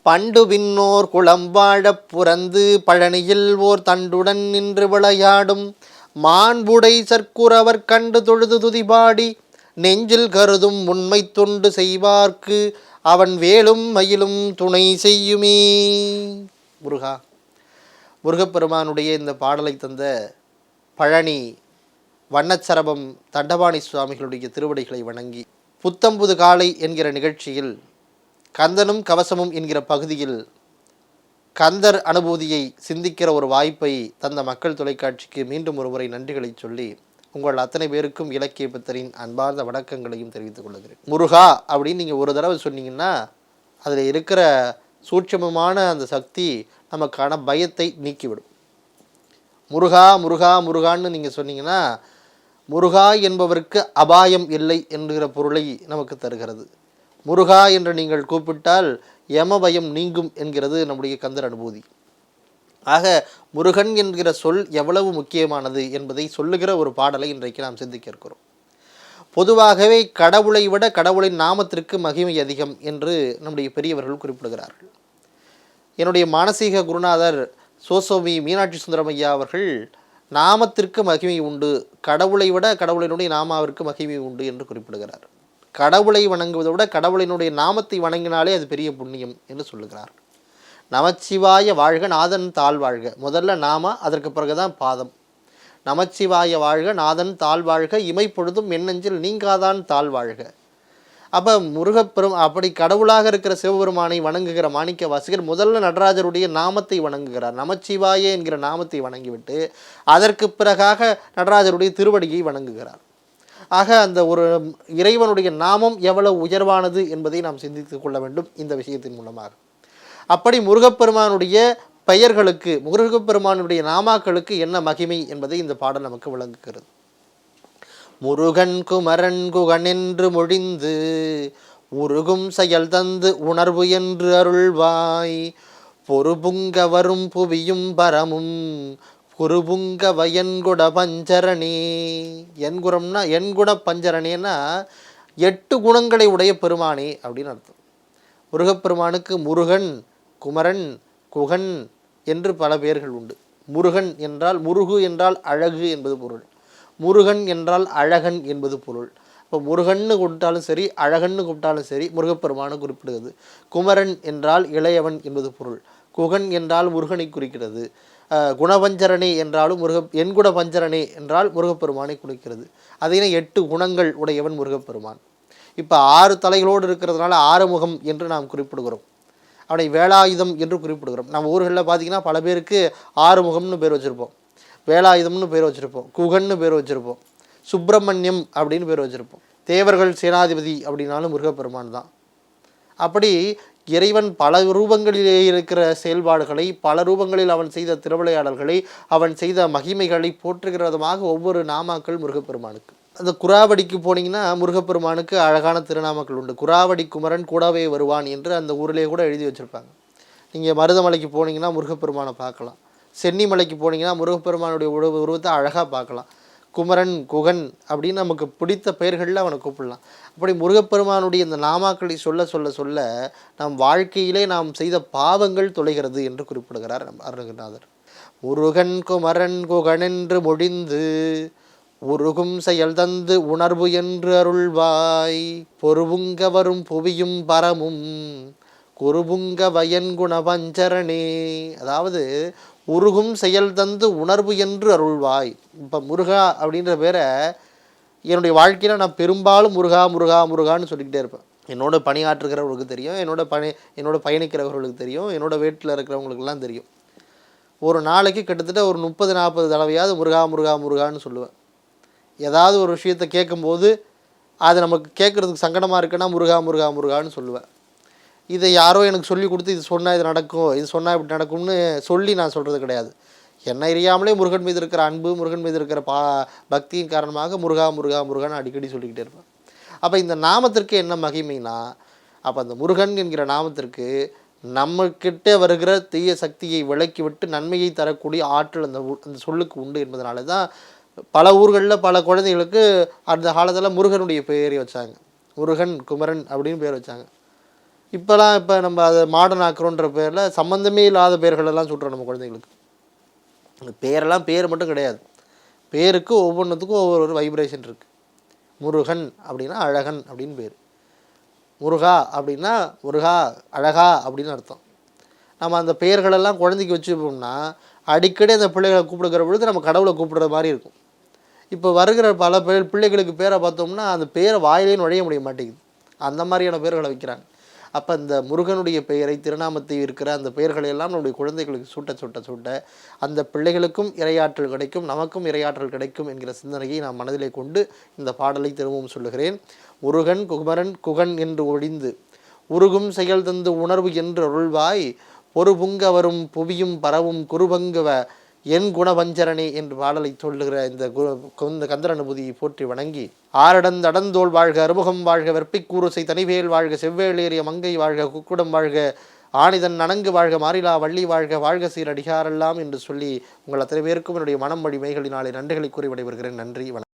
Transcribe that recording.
பண்டு பின்னோர் குளம்பாழப் புறந்து பழனியில் ஓர் தண்டுடன் நின்று விளையாடும் மாண்புடை சற்குறவர் கண்டு தொழுது துதிபாடி நெஞ்சில் கருதும் உண்மை தொண்டு செய்வார்க்கு அவன் வேலும் மயிலும் துணை செய்யுமே. முருகா, முருகப்பெருமானுடைய இந்த பாடலை தந்த பழனி வண்ணச்சரபம் தண்டபாணி சுவாமிகளுடைய திருவடிகளை வணங்கி புத்தம்புது காலை என்கிற நிகழ்ச்சியில் கந்தனும் கவசமும் என்கிற பகுதியில் கந்தர் அனுபூதியை சிந்திக்கிற ஒரு வாய்ப்பை தந்த மக்கள் தொலைக்காட்சிக்கு மீண்டும் ஒருமுறை நன்றிகளை சொல்லி உங்கள் அத்தனை பேருக்கும் இலக்கிய பித்தரின் அன்பார்ந்த வணக்கங்களையும் தெரிவித்துக் கொள்கிறேன். முருகா அப்படின்னு நீங்கள் ஒரு தடவை சொன்னீங்கன்னா அதில் இருக்கிற சூட்சமமான அந்த சக்தி நமக்கான பயத்தை நீக்கிவிடும். முருகா முருகா முருகான்னு நீங்கள் சொன்னீங்கன்னா முருகா என்பவருக்கு அபாயம் இல்லை என்கிற பொருளை நமக்கு தருகிறது. முருகா என்று நீங்கள் கூப்பிட்டால் யம பயம் நீங்கும் என்கிறது நம்முடைய கந்தர் அனுபூதி. ஆக முருகன் என்கிற சொல் எவ்வளவு முக்கியமானது என்பதை சொல்லுகிற ஒரு பாடலை இன்றைக்கு நாம் சிந்திக்க இருக்கிறோம். பொதுவாகவே கடவுளை விட கடவுளின் நாமத்திற்கு மகிமை அதிகம் என்று நம்முடைய பெரியவர்கள் குறிப்பிடுகிறார்கள். என்னுடைய மானசீக குருநாதர் சோசோமி மீனாட்சி சுந்தரம் ஐயா அவர்கள் நாமத்திற்கு மகிமை உண்டு, கடவுளை விட கடவுளினுடைய நாமாவிற்கு மகிமை உண்டு என்று குறிப்பிடுகிறார். கடவுளை வணங்குவதை விட கடவுளினுடைய நாமத்தை வணங்கினாலே அது பெரிய புண்ணியம் என்று சொல்லுகிறார். நமச்சிவாய வாழ்க நாதன் தாழ் வாழ்க, முதல்ல நாம, அதற்கு பிறகுதான் பாதம். நமச்சிவாய வாழ்க நாதன் தாழ் வாழ்க, இமைப்பொழுதும் எண்ணெஞ்சில் நீங்காதான் தாழ் வாழ்க. அப்போ அப்படி கடவுளாக இருக்கிற சிவபெருமானை வணங்குகிற மாணிக்க வாசகர் முதல்ல நடராஜருடைய நாமத்தை வணங்குகிறார். நமச்சிவாய என்கிற நாமத்தை வணங்கிவிட்டு அதற்கு பிறகாக நடராஜருடைய திருவடியை வணங்குகிறார். ஆக அந்த ஒரு இறைவனுடைய நாமம் எவ்வளவு உயர்வானது என்பதை நாம் சிந்தித்து கொள்ள வேண்டும் இந்த விஷயத்தின் மூலமாக. அப்படி முருகப்பெருமானுடைய பெயர்களுக்கு, முருகப்பெருமானுடைய நாமாக்களுக்கு என்ன மகிமை என்பதை இந்த பாடல் நமக்கு விளங்குகிறது. முருகன் குமரன் குகனென்று மொழிந்து உருகும் செயல் தந்து உணர்வு என்று அருள்வாய் பொறுபுங்க வரும் புவியும் பரமும் குருபுங்க வயன்குட பஞ்சரணே. என்குணம்னா என்குண பஞ்சரணேன்னா 8 குணங்களை உடைய பெருமானே அப்படின்னு அர்த்தம். முருகப்பெருமானுக்கு முருகன், குமரன், குகன் என்று பல பெயர்கள் உண்டு. முருகன் என்றால், முருகு என்றால் அழகு என்பது பொருள், முருகன் என்றால் அழகன் என்பது பொருள். இப்போ முருகன்னு கூப்பிட்டாலும் சரி, அழகன்னு கூப்பிட்டாலும் சரி, முருகப்பெருமானு குறிப்பிடுகிறது. குமரன் என்றால் இளையவன் என்பது பொருள். குகன் என்றால் முருகனை குறிக்கிறது. குணபஞ்சரணே என்றாலும் என்குண பஞ்சரணே என்றால் முருகப்பெருமானை குறிக்கிறது. அதே 8 குணங்கள் உடையவன் முருகப்பெருமான். இப்போ 6 தலைகளோடு இருக்கிறதுனால ஆறுமுகம் என்று நாம் குறிப்பிடுகிறோம். அவனை வேலாயுதம் என்று குறிப்பிடுகிறோம். நம்ம ஊர்களில் பார்த்திங்கன்னா பல பேருக்கு ஆறுமுகம்னு பேர் வச்சுருப்போம், வேலாயுதம்னு பேர் வச்சுருப்போம், குகன்னு பேர் வச்சுருப்போம், சுப்பிரமணியம் அப்படின்னு பேர் வச்சுருப்போம். தேவர்கள் சேனாதிபதி அப்படின்னாலும் முருகப்பெருமான் தான். அப்படி இறைவன் பல ரூபங்களிலே இருக்கிற செயல்பாடுகளை, பல ரூபங்களில் அவன் செய்த திருவிளையாடல்களை, அவன் செய்த மகிமைகளை போற்றுகிற விதமாக ஒவ்வொரு நாமாக்கள் முருகப்பெருமானுக்கு. அந்த குராவடிக்கு போனீங்கன்னா முருகப்பெருமானுக்கு அழகான திருநாமக்கள் உண்டு. குராவடி குமரன் கூடவே வருவான் என்று அந்த ஊரிலே கூட எழுதி வச்சுருப்பாங்க. நீங்கள் மருதமலைக்கு போனீங்கன்னா முருகப்பெருமானை பார்க்கலாம். சென்னிமலைக்கு போனீங்கன்னா முருகப்பெருமானுடைய உருவத்தை அழகாக பார்க்கலாம். குமரன், குகன் அப்படின்னு நமக்கு பிடித்த பெயர்களில் அவனை கூப்பிடலாம். அப்படி முருகப்பெருமானுடைய இந்த நாமாக்களை சொல்ல சொல்ல சொல்ல நம் வாழ்க்கையிலே நாம் செய்த பாவங்கள் தொலைகிறது என்று குறிப்பிடுகிறார் நம் அருணகிரிநாதர். முருகன் குமரன் குகனென்று மொழிந்து உருகும் செயல் தந்து உணர்வு என்று அருள்வாய் பொறுபுங்க வரும் புவியும் பரமும் குருபுங்க வயன்குண பஞ்சரணே. அதாவது உருகும் செயல் தந்து உணர்வு என்று அருள்வாய். இப்போ முருகா அப்படின்ற பேரை என்னுடைய வாழ்க்கையில் நான் பெரும்பாலும் முருகா முருகா முருகான்னு சொல்லிக்கிட்டே இருப்பேன். என்னோட பணியாற்றுகிறவர்களுக்கு தெரியும், என்னோட பயணிக்கிறவர்களுக்கு தெரியும், என்னோட வீட்டில் இருக்கிறவங்களுக்கெல்லாம் தெரியும். ஒரு நாளைக்கு கிட்டத்தட்ட ஒரு 30-40 தடவையாவது முருகா முருகா முருகான்னு சொல்லுவேன். ஏதாவது ஒரு விஷயத்தை கேட்கும்போது அது நமக்கு கேட்குறதுக்கு சங்கடமாக இருக்குன்னா முருகா முருகா முருகான்னு சொல்லுவேன். இதை யாரோ எனக்கு சொல்லி கொடுத்து இது சொன்னால் இது நடக்கும், இது சொன்னால் இப்படி நடக்கும்னு சொல்லி நான் சொல்கிறது கிடையாது. என்னை அறியாமலே முருகன் மீது இருக்கிற அன்பு, முருகன் மீது இருக்கிற பக்தியின் காரணமாக முருகா முருகா முருகான்னு அடிக்கடி சொல்லிக்கிட்டே இருப்பேன். அப்போ இந்த நாமத்திற்கு என்ன மகிமைனா, அப்போ அந்த முருகன் என்கிற நாமத்திற்கு நம்மக்கிட்ட வருகிற தீய சக்தியை விலக்கி விட்டு நன்மையை தரக்கூடிய ஆற்றல் அந்த சொல்லுக்கு உண்டு என்பதனால தான் பல ஊர்களில் பல குழந்தைகளுக்கு அந்த காலத்தில் முருகனுடைய பெயரை வச்சாங்க. முருகன் குமரன் அப்படின்னு பேர் வச்சாங்க. இப்போலாம் இப்போ நம்ம அதை மாடர்ன் ஆக்குறோன்ற பேரில் சம்மந்தமே இல்லாத பேர்களெல்லாம் சுட்டுறோம் நம்ம குழந்தைங்களுக்கு. பேரெல்லாம் பேர் மட்டும் கிடையாது, பேருக்கு ஒவ்வொன்றுத்துக்கும் ஒவ்வொரு வைப்ரேஷன் இருக்குது. முருகன் அப்படின்னா அழகன் அப்படின்னு பேர், முருகா அப்படின்னா முருகா அழகா அப்படின்னு அர்த்தம். நம்ம அந்த பெயர்களெல்லாம் குழந்தைக்கு வச்சுப்போம்னா அடிக்கடி அந்த பிள்ளைகளை கூப்பிடுக்கிற பொழுது நம்ம கடவுளை கூப்பிடுற மாதிரி இருக்கும். இப்போ வருகிற பல பிள்ளைகளுக்கு பேரை பார்த்தோம்னா அந்த பேரை வாயிலே நுழைய முடிய மாட்டேங்குது, அந்த மாதிரியான பேர்களை வைக்கிறாங்க. அப்போ இந்த முருகனுடைய பெயரை, திருநாமத்தை இருக்கிற அந்த பெயர்களை எல்லாம் நம்முடைய குழந்தைகளுக்கு சூட்ட சூட்ட சூட்ட அந்த பிள்ளைகளுக்கும் இறையாற்றல் கிடைக்கும், நமக்கும் இறையாற்றல் கிடைக்கும் என்கிற சிந்தனையை நான் மனதிலே கொண்டு இந்த பாடலை திரும்பவும் சொல்லுகிறேன். முருகன் குமரன் குகன் என்று ஒழிந்து உருகும் செயல் தந்து உணர்வு என்று அருள்வாய் பொறுபுங்க வரும் புவியும் பரவும் குருபங்குவ என் குணவஞ்சரணி என்று பாடலை சொல்லுகிற இந்த கந்தர் அனுபூதியை போற்றி வணங்கி, ஆரடந்தடந்தோள் வாழ்க, அறுமுகம் வாழ்க, வெற்பிக்கூறுசை தனிவேல் வாழ்க, செவ்வேளேறிய மங்கை வாழ்க, குக்குடம் வாழ்க, ஆணிதன் நனங்கு வாழ்க, மாறிலா வள்ளி வாழ்க, வாழ்க சீர் அடிகாரெல்லாம் என்று சொல்லி உங்கள் அத்தனை பேருக்கும் என்னுடைய மனம் வழி மைகளினாலே நன்றிகளை கூறி விடைபெறுகிறேன். நன்றி, வணக்கம்.